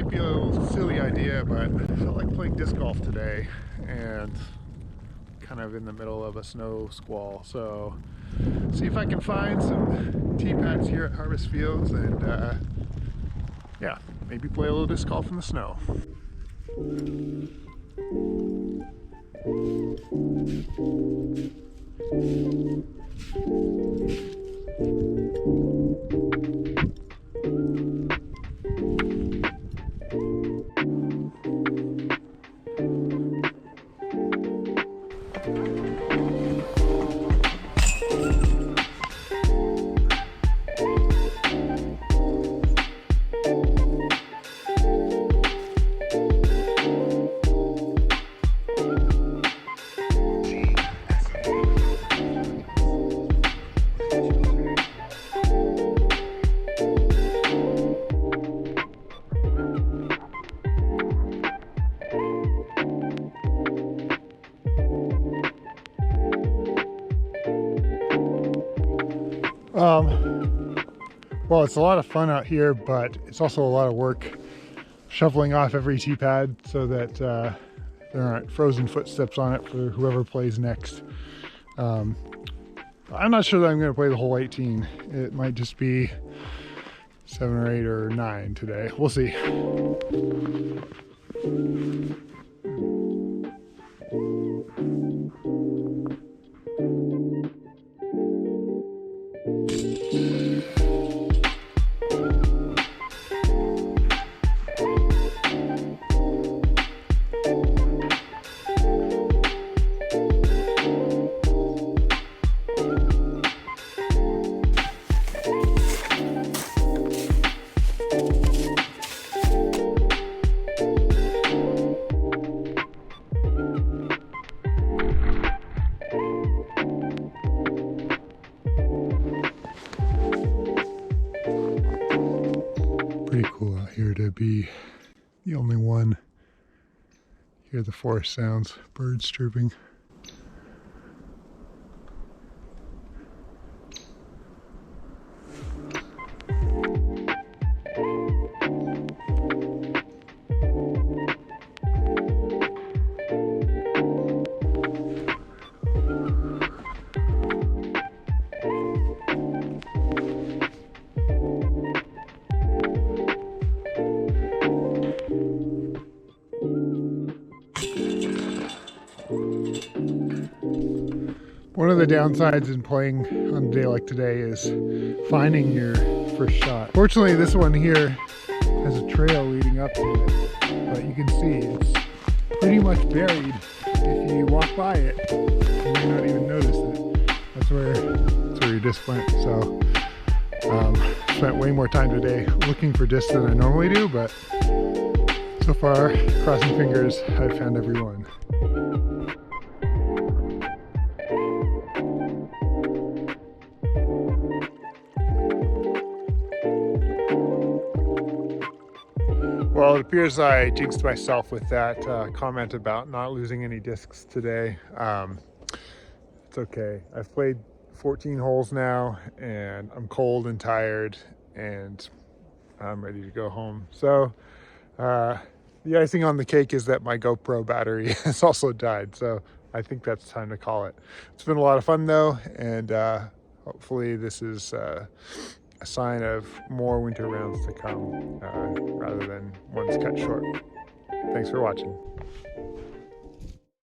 might be a little silly idea, but I felt like playing disc golf today and kind of in the middle of a snow squall. So see if I can find some tee pads here at Harvest Fields and yeah, maybe play a little disc golf in the snow. Well, it's a lot of fun out here, but it's also a lot of work shoveling off every tee pad so that there aren't frozen footsteps on it for whoever plays next. I'm not sure that I'm going to play the whole 18. It might just be 7 or 8 or 9 today. We'll see. Pretty cool out here to be the only one. Hear the forest sounds, birds chirping. One of the downsides in playing on a day like today is finding your first shot. Fortunately, this one here has a trail leading up to it, but you can see it's pretty much buried. If you walk by it, you may not even notice it. That's where your disc went. So spent way more time today looking for discs than I normally do, but so far, crossing fingers, I've found every one. Well, it appears I jinxed myself with that comment about not losing any discs today. It's okay. I've played 14 holes now and I'm cold and tired and I'm ready to go home. So the icing on the cake is that my GoPro battery has also died. So I think that's time to call it. It's been a lot of fun though, and hopefully this is a sign of more winter rounds to come rather than ones cut short. Thanks for watching.